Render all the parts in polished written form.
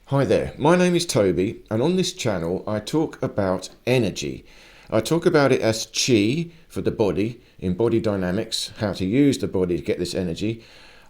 Hi there, my name is Toby, and on this channel I talk about energy. I talk about it as chi for the body, in body dynamics, how to use the body to get this energy.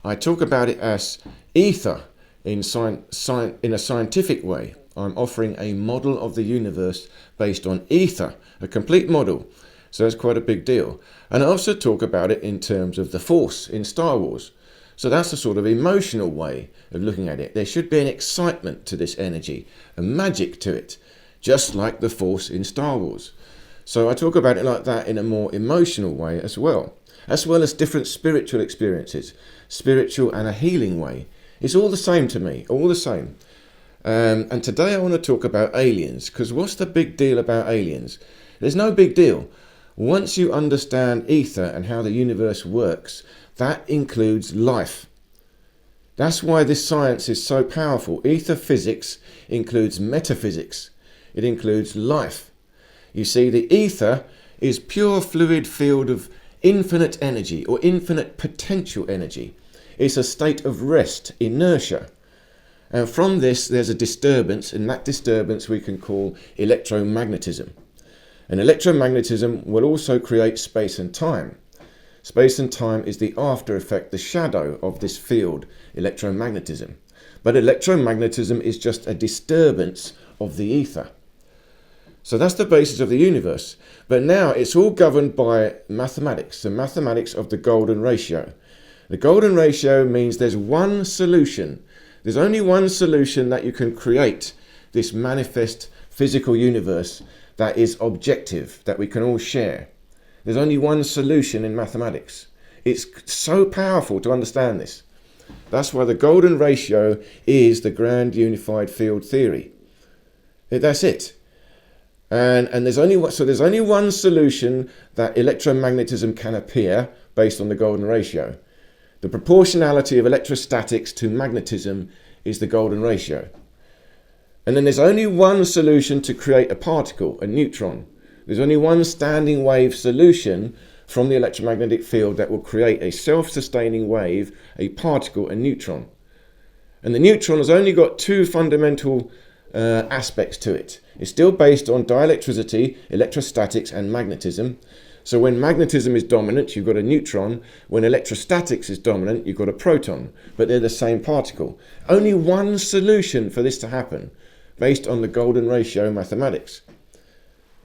I talk about it as ether in a scientific way. I'm offering a model of the universe based on ether, a complete model. So that's quite a big deal. And I also talk about it in terms of the Force in Star Wars. So that's a sort of emotional way of looking at it. There should be an excitement to this energy, a magic to it, just like the Force in Star Wars. So I talk about it like that in a more emotional way as well as different spiritual experiences, spiritual and a healing way. It's all the same to me, all the same. And today I want to talk about aliens, because what's the big deal about aliens? There's no big deal. Once you understand ether and how the universe works, that includes life. That's why this science is so powerful. Aether Physics includes metaphysics. It includes life. You see, the ether is pure fluid field of infinite energy or infinite potential energy. It's a state of rest, inertia. And from this, there's a disturbance, and that disturbance we can call electromagnetism. And electromagnetism will also create space and time. Space and time is the after effect, the shadow of this field, electromagnetism. But electromagnetism is just a disturbance of the ether. So that's the basis of the universe. But now it's all governed by mathematics, the mathematics of the golden ratio. The golden ratio means there's one solution. There's only one solution that you can create this manifest physical universe that is objective, that we can all share. There's only one solution in mathematics. It's so powerful to understand this. That's why the golden ratio is the grand unified field theory. That's it. And there's only one solution that electromagnetism can appear based on the golden ratio. The proportionality of electrostatics to magnetism is the golden ratio. And then there's only one solution to create a particle, a neutron. There's only one standing wave solution from the electromagnetic field that will create a self-sustaining wave, a particle, a neutron. And the neutron has only got two fundamental aspects to it. It's still based on dielectricity, electrostatics, and magnetism. So when magnetism is dominant, you've got a neutron. When electrostatics is dominant, you've got a proton. But they're the same particle. Only one solution for this to happen, based on the golden ratio mathematics.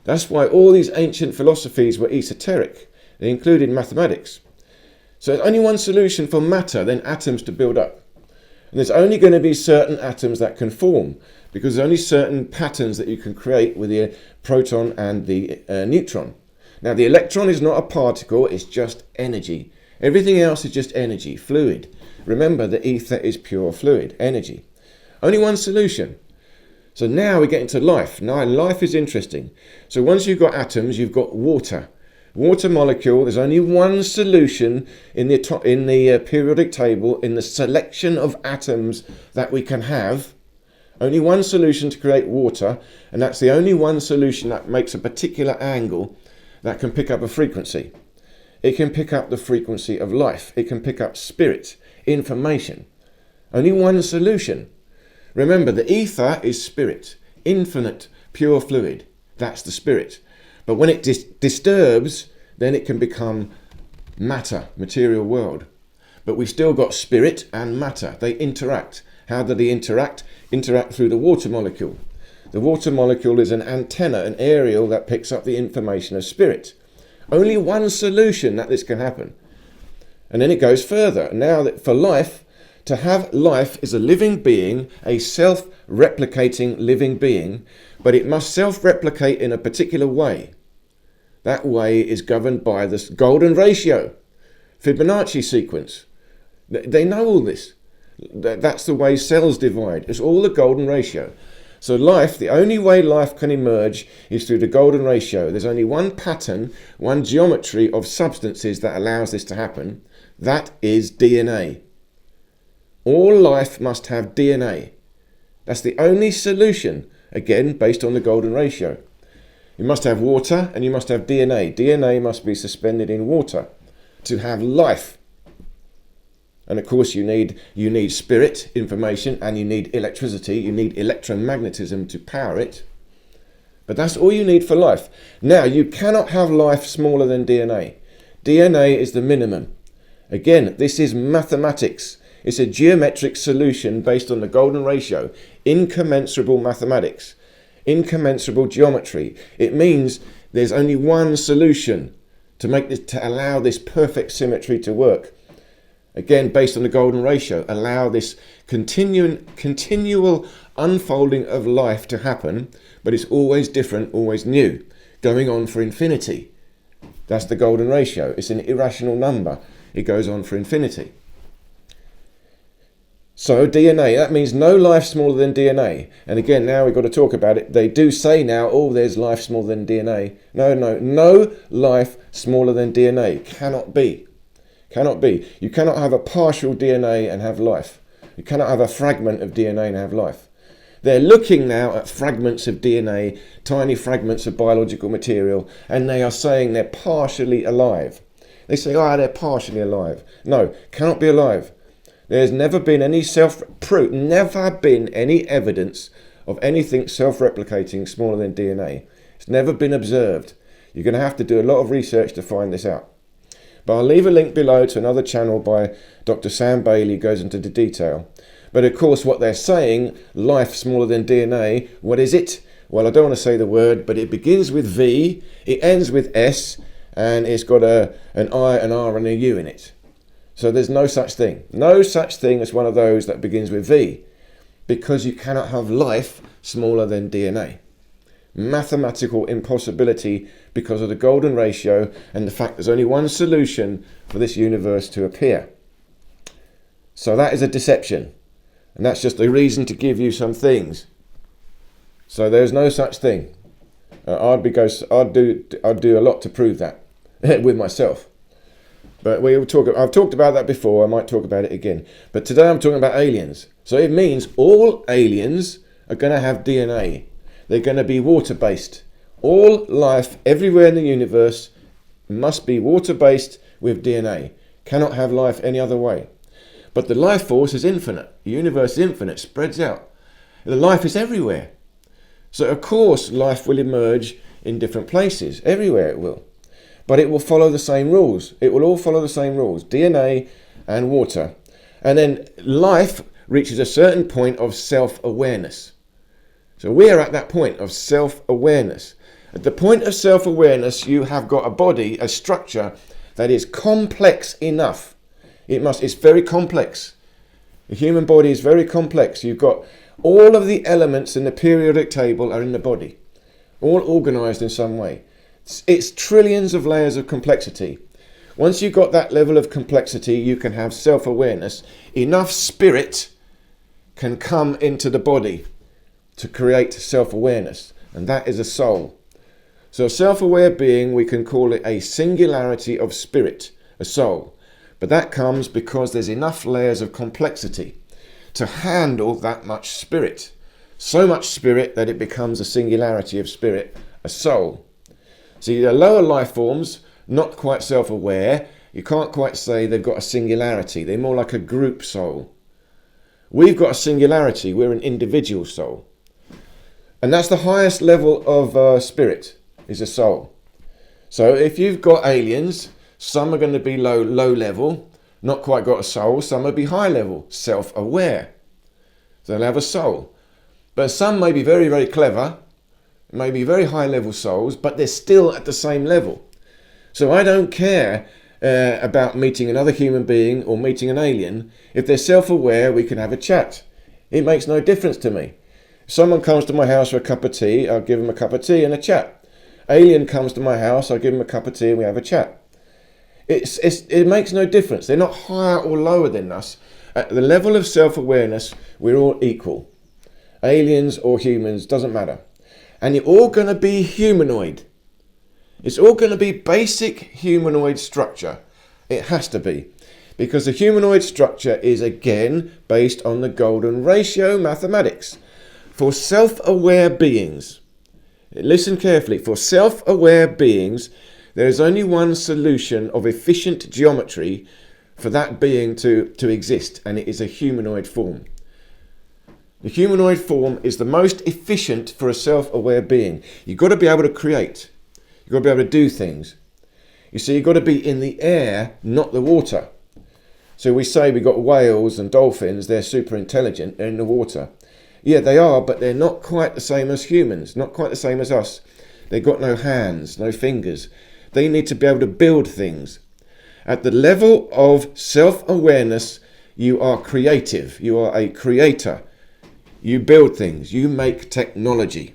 That's why all these ancient philosophies were esoteric. They included mathematics. So there's only one solution for matter, then atoms to build up. And there's only going to be certain atoms that can form, because there's only certain patterns that you can create with the proton and the neutron. Now the electron is not a particle, it's just energy. Everything else is just energy, fluid. Remember, the ether is pure fluid, energy. Only one solution. So now we get into life. Now life is interesting. So once you've got atoms, you've got water. Water molecule, there's only one solution in the periodic table, in the selection of atoms that we can have. Only one solution to create water, and that's the only one solution that makes a particular angle that can pick up a frequency. It can pick up the frequency of life. It can pick up spirit, information. Only one solution. Remember, the ether is spirit, infinite, pure fluid. That's the spirit. But when it disturbs, then it can become matter, material world. But we've still got spirit and matter. They interact. How do they interact? Interact through the water molecule. The water molecule is an antenna, an aerial that picks up the information of spirit. Only one solution that this can happen. And then it goes further. Now that for life, to have life is a living being, a self-replicating living being, but it must self-replicate in a particular way. That way is governed by this golden ratio, Fibonacci sequence. They know all this. That's the way cells divide. It's all the golden ratio. So life, the only way life can emerge is through the golden ratio. There's only one pattern, one geometry of substances that allows this to happen. That is DNA. All life must have DNA. That's the only solution, again, based on the golden ratio. You must have water and you must have DNA. DNA must be suspended in water to have life. And of course you need spirit, information, and you need electricity, you need electromagnetism to power it. But that's all you need for life. Now, you cannot have life smaller than DNA. DNA is the minimum. Again, this is mathematics. It's a geometric solution based on the golden ratio. Incommensurable mathematics. Incommensurable geometry. It means there's only one solution to allow this perfect symmetry to work. Again, based on the golden ratio, allow this continual unfolding of life to happen, but it's always different, always new, going on for infinity. That's the golden ratio. It's an irrational number. It goes on for infinity. So DNA, that means no life smaller than DNA. And again, now we've got to talk about it. They do say now, oh, there's life smaller than DNA. No life smaller than DNA. Cannot be. Cannot be. You cannot have a partial DNA and have life. You cannot have a fragment of DNA and have life. They're looking now at fragments of DNA, tiny fragments of biological material, and they are saying they're partially alive. They say, oh, they're partially alive. No, cannot be alive. There's never been any never been any evidence of anything self-replicating smaller than DNA. It's never been observed. You're going to have to do a lot of research to find this out. But I'll leave a link below to another channel by Dr. Sam Bailey, who goes into the detail. But of course, what they're saying, life smaller than DNA, what is it? Well, I don't want to say the word, but it begins with V, it ends with S, and it's got an I, an R, and a U in it. So there's no such thing. No such thing as one of those that begins with V, because you cannot have life smaller than DNA. Mathematical impossibility because of the golden ratio and the fact there's only one solution for this universe to appear. So that is a deception. And that's just a reason to give you some things. So there's no such thing. I'd do a lot to prove that with myself. But I've talked about that before. I might talk about it again. But today I'm talking about aliens. So it means all aliens are going to have DNA. They're going to be water-based. All life everywhere in the universe must be water-based with DNA. Cannot have life any other way. But the life force is infinite. The universe is infinite, spreads out. The life is everywhere. So of course life will emerge in different places. Everywhere it will. But it will follow the same rules. It will all follow the same rules. DNA and water. And then life reaches a certain point of self-awareness. So we are at that point of self-awareness. At the point of self-awareness, you have got a body, a structure that is complex enough. It's very complex. The human body is very complex. You've got all of the elements in the periodic table are in the body, all organized in some way. It's trillions of layers of complexity. Once you've got that level of complexity, you can have self-awareness. Enough spirit can come into the body to create self-awareness, and that is a soul. So a self-aware being, we can call it a singularity of spirit, a soul. But that comes because there's enough layers of complexity to handle that much spirit. So much spirit that it becomes a singularity of spirit, a soul. See, the lower life forms, not quite self-aware, you can't quite say they've got a singularity. They're more like a group soul. We've got a singularity. We're an individual soul. And that's the highest level of spirit, is a soul. So if you've got aliens, some are going to be low level, not quite got a soul. Some will be high level, self-aware. So they'll have a soul. But some may be very, very clever, may be very high level souls, but they're still at the same level. So I don't care about meeting another human being or meeting an alien. If they're self-aware, we can have a chat. It makes no difference to me. If someone comes to my house for a cup of tea, I'll give them a cup of tea and a chat. Alien comes to my house, I'll give them a cup of tea and we have a chat. It makes no difference. They're not higher or lower than us. At the level of self-awareness, we're all equal. Aliens or humans, doesn't matter. And you're all going to be humanoid. It's all going to be basic humanoid structure. It has to be. Because the humanoid structure is again based on the golden ratio mathematics. For self-aware beings, listen carefully, for self-aware beings, there is only one solution of efficient geometry for that being to exist, and it is a humanoid form. The humanoid form is the most efficient for a self-aware being. You've got to be able to create. You've got to be able to do things. You see, you've got to be in the air, not the water. So we say we've got whales and dolphins, they're super intelligent, they're in the water. Yeah, they are, but they're not quite the same as humans, not quite the same as us. They've got no hands, no fingers. They need to be able to build things. At the level of self-awareness, you are creative. You are a creator. You build things. You make technology.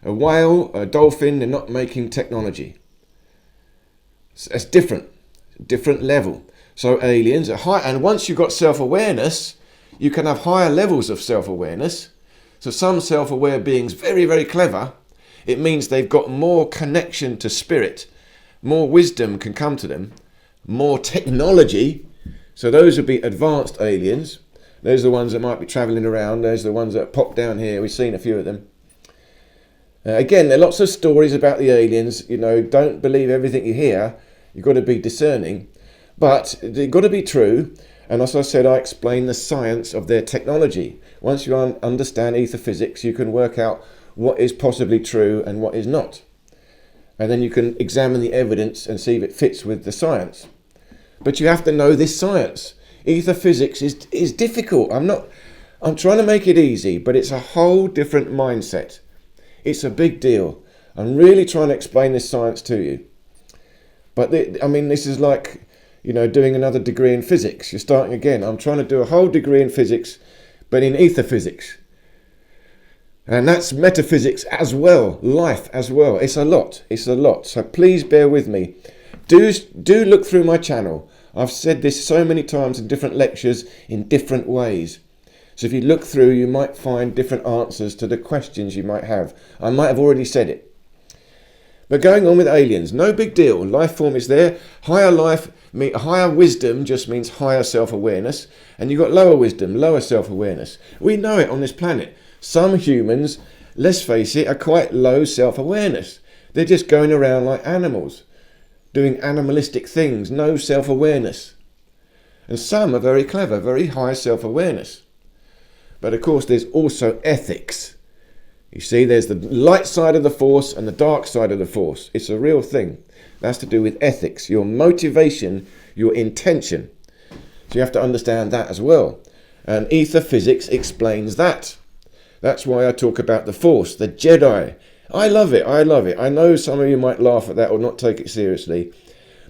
A whale, a dolphin, they're not making technology. It's different. Different level. So aliens are high. And once you've got self-awareness, you can have higher levels of self-awareness. So some self-aware beings, very, very clever, it means they've got more connection to spirit. More wisdom can come to them. More technology. So those would be advanced aliens. Those are the ones that might be travelling around. Those are the ones that pop down here. We've seen a few of them. Again, there are lots of stories about the aliens. You know, don't believe everything you hear. You've got to be discerning. But they've got to be true. And as I said, I explain the science of their technology. Once you understand ether physics, you can work out what is possibly true and what is not. And then you can examine the evidence and see if it fits with the science. But you have to know this science. Ether physics is difficult. I'm trying to make it easy, but it's a whole different mindset. It's a big deal. I'm really trying to explain this science to you. But this is like, doing another degree in physics. You're starting again. I'm trying to do a whole degree in physics, but in ether physics. And that's metaphysics as well, life as well. It's a lot. So please bear with me. Do look through my channel. I've said this so many times in different lectures in different ways. So if you look through, you might find different answers to the questions you might have. I might have already said it. But going on with aliens, no big deal. Life form is there. Higher wisdom just means higher self-awareness. And you've got lower wisdom, lower self-awareness. We know it on this planet. Some humans, let's face it, are quite low self-awareness. They're just going around like animals, doing animalistic things, no self-awareness. And some are very clever, very high self-awareness. But of course there's also ethics. You see, there's the light side of the force and the dark side of the force. It's a real thing. That's to do with ethics, your motivation, your intention. So you have to understand that as well. And ether physics explains that. That's why I talk about the force, the Jedi. I love it. I know some of you might laugh at that or not take it seriously.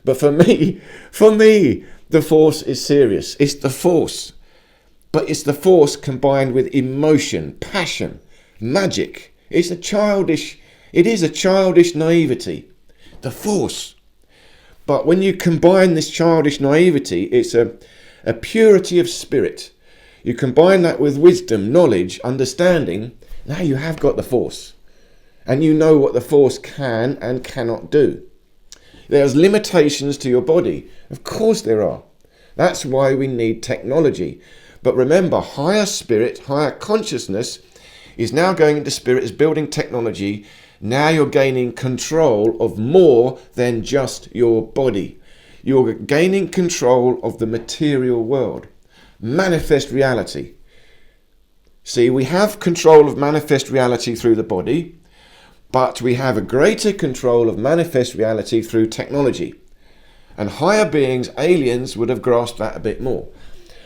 But for me, the force is serious. It's the force. But it's the force combined with emotion, passion, magic. It is a childish naivety. The force. But when you combine this childish naivety, it's a purity of spirit. You combine that with wisdom, knowledge, understanding. Now you have got the force. And you know what the force can and cannot do. There's limitations to your body. Of course there are. That's why we need technology. But remember, higher spirit, higher consciousness is now going into spirit, is building technology. Now you're gaining control of more than just your body. You're gaining control of the material world. Manifest reality. See, we have control of manifest reality through the body, but we have a greater control of manifest reality through technology. And higher beings, aliens, would have grasped that a bit more.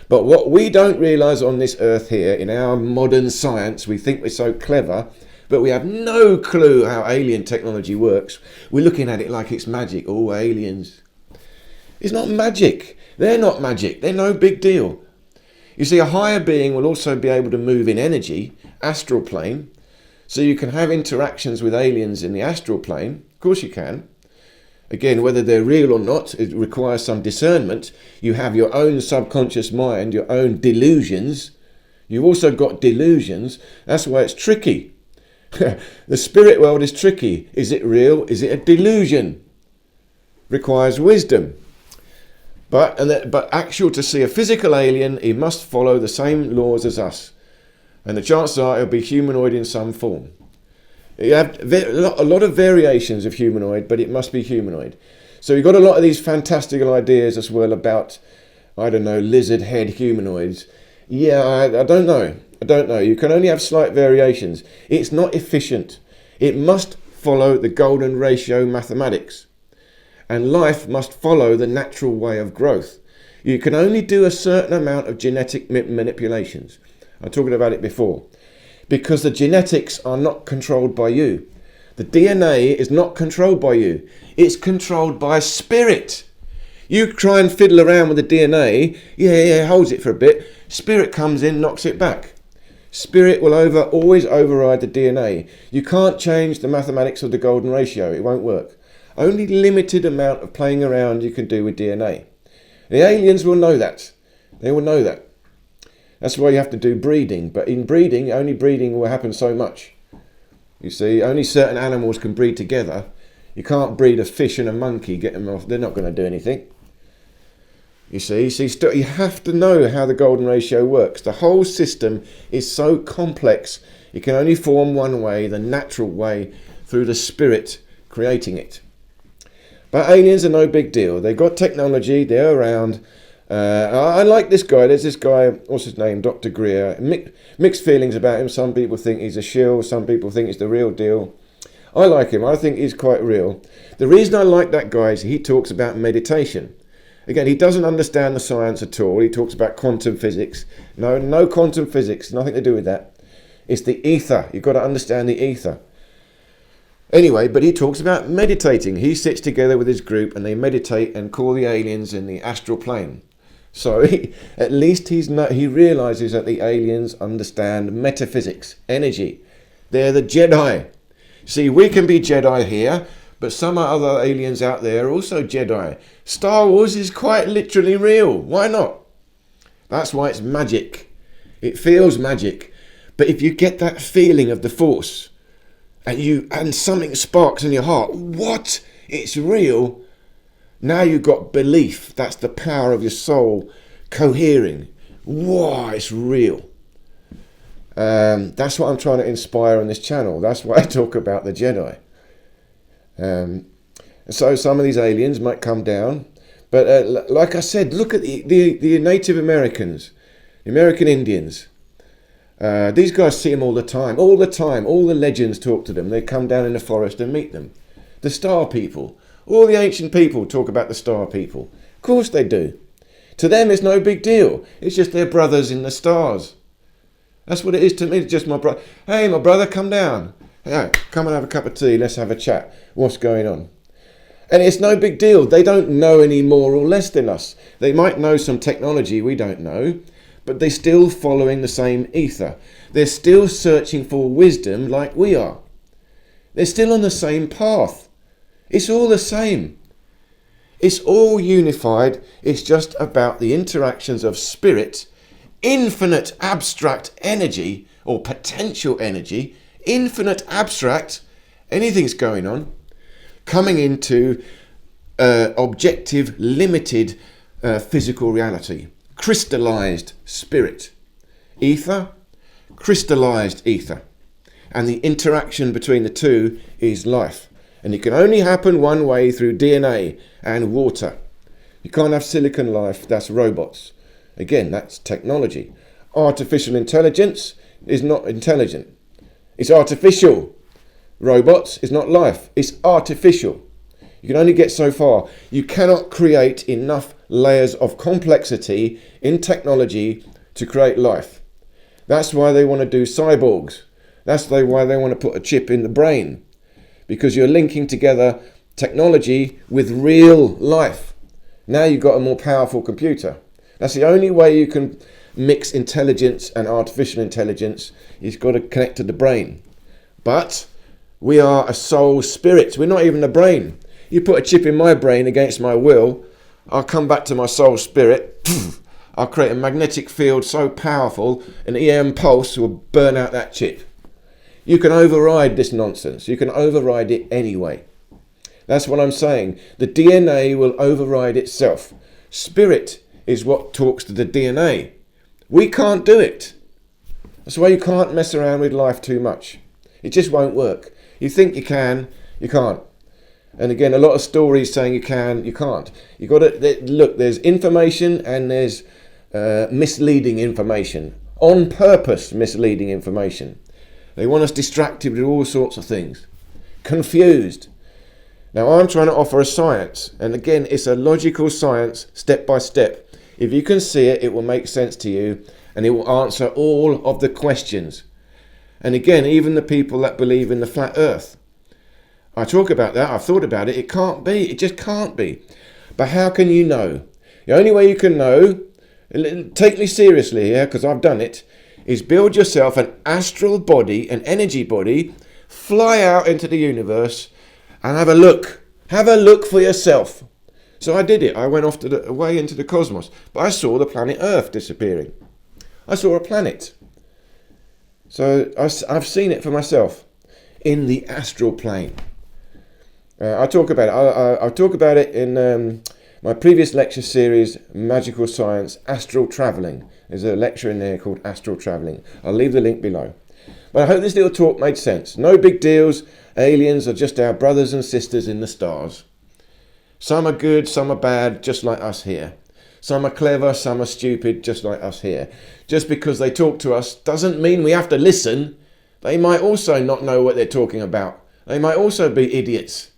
But what we don't realise on this earth here, in our modern science, we think we're so clever, but we have no clue how alien technology works. We're looking at it like it's magic. Oh, aliens. It's not magic. They're not magic. They're no big deal. You see, a higher being will also be able to move in energy, astral plane. So you can have interactions with aliens in the astral plane. Of course you can. Again, whether they're real or not, it requires some discernment. You have your own subconscious mind, your own delusions. You've also got delusions. That's why it's tricky. The spirit world is tricky. Is it real? Is it a delusion? Requires wisdom. But actual to see a physical alien, he must follow the same laws as us. And the chances are it'll be humanoid in some form. You have a lot of variations of humanoid, but it must be humanoid. So you've got a lot of these fantastical ideas as well about, I don't know, lizard head humanoids. Yeah, I don't know. I don't know. You can only have slight variations. It's not efficient. It must follow the golden ratio mathematics. And life must follow the natural way of growth. You can only do a certain amount of genetic manipulations. I talked about it before. Because the genetics are not controlled by you. The DNA is not controlled by you. It's controlled by spirit. You try and fiddle around with the DNA, holds it for a bit. Spirit comes in, knocks it back. Spirit will always override the DNA. You can't change the mathematics of the golden ratio. It won't work. Only limited amount of playing around you can do with DNA. The aliens will know that. They will know that. That's why you have to do breeding. But in breeding, only breeding will happen so much. You see, only certain animals can breed together. You can't breed a fish and a monkey, get them off. They're not going to do anything. You see, you have to know how the golden ratio works. The whole system is so complex, it can only form one way, the natural way, through the spirit creating it. But aliens are no big deal. They've got technology, they're around. I like this guy. There's this guy, what's his name, Dr. Greer. Mixed feelings about him. Some people think he's a shill, some people think he's the real deal. I like him. I think he's quite real. The reason I like that guy is he talks about meditation. Again, he doesn't understand the science at all. He talks about quantum physics. No quantum physics, nothing to do with that. It's the ether. You've got to understand the ether. Anyway, but he talks about meditating. He sits together with his group and they meditate and call the aliens in the astral plane. So at least he realizes that the aliens understand metaphysics, energy. They're the Jedi. See, we can be Jedi here, but some other aliens out there are also Jedi. Star Wars is quite literally real. Why not? That's why it's magic. It feels magic. But if you get that feeling of the Force and something sparks in your heart, what? It's real. Now you've got belief. That's the power of your soul cohering. Wow, it's real. That's what I'm trying to inspire on this channel. That's why I talk about the Jedi. So some of these aliens might come down. But like I said, look at the Native Americans, the American Indians. These guys see them all the time. All the legends talk to them. They come down in the forest and meet them. The star people. All the ancient people talk about the star people. Of course they do. To them it's no big deal. It's just their brothers in the stars. That's what it is to me. It's just my brother. Hey, my brother, come down. Hey, come and have a cup of tea. Let's have a chat. What's going on? And it's no big deal. They don't know any more or less than us. They might know some technology we don't know, but they're still following the same ether. They're still searching for wisdom like we are. They're still on the same path. It's all the same. It's all unified. It's just about the interactions of spirit, infinite abstract energy or potential energy, infinite abstract, anything's going on, coming into objective, limited physical reality, crystallized spirit, ether, crystallized ether. And the interaction between the two is life. And it can only happen one way, through DNA and water. You can't have silicon life, that's robots. Again, that's technology. Artificial intelligence is not intelligent. It's artificial. Robots is not life, it's artificial. You can only get so far. You cannot create enough layers of complexity in technology to create life. That's why they want to do cyborgs. That's why they want to put a chip in the brain. Because you're linking together technology with real life. Now you've got a more powerful computer. That's the only way you can mix intelligence and artificial intelligence. You've got to connect to the brain. But we are a soul spirit. We're not even a brain. You put a chip in my brain against my will, I'll come back to my soul spirit. I'll create a magnetic field so powerful, an EM pulse will burn out that chip. You can override this nonsense. You can override it anyway. That's what I'm saying. The DNA will override itself. Spirit is what talks to the DNA. We can't do it. That's why you can't mess around with life too much. It just won't work. You think you can, you can't. And again, a lot of stories saying you can, you can't. You got to look. There's information and there's misleading information, on purpose misleading information. They want us distracted with all sorts of things, confused. Now I'm trying to offer a science, and again, it's a logical science, step by step. If you can see it, it will make sense to you, and it will answer all of the questions. And again, even the people that believe in the flat earth. I talk about that, I've thought about it, it can't be, it just can't be. But how can you know? The only way you can know, take me seriously here, because I've done it, is build yourself an astral body, an energy body, fly out into the universe, and have a look. Have a look for yourself. So I did it. I went off away into the cosmos. But I saw the planet Earth disappearing. I saw a planet. So I've seen it for myself in the astral plane. I talk about it. I talk about it in my previous lecture series, Magical Science, Astral Travelling. There's a lecture in there called Astral Travelling. I'll leave the link below. But I hope this little talk made sense. No big deals. Aliens are just our brothers and sisters in the stars. Some are good, some are bad, just like us here. Some are clever, some are stupid, just like us here. Just because they talk to us doesn't mean we have to listen. They might also not know what they're talking about. They might also be idiots.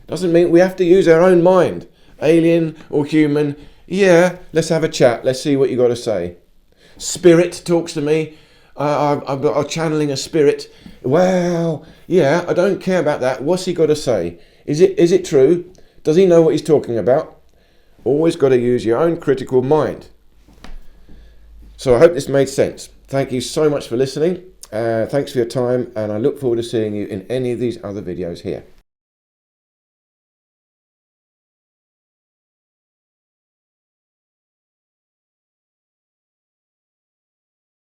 Doesn't mean we have to use our own mind. Alien or human, yeah, let's have a chat. Let's see what you got to say. Spirit talks to me. I'm channeling a spirit. Well, yeah, I don't care about that. What's he got to say? Is it true? Does he know what he's talking about? Always got to use your own critical mind. So I hope this made sense. Thank you so much for listening. Thanks for your time, and I look forward to seeing you in any of these other videos here.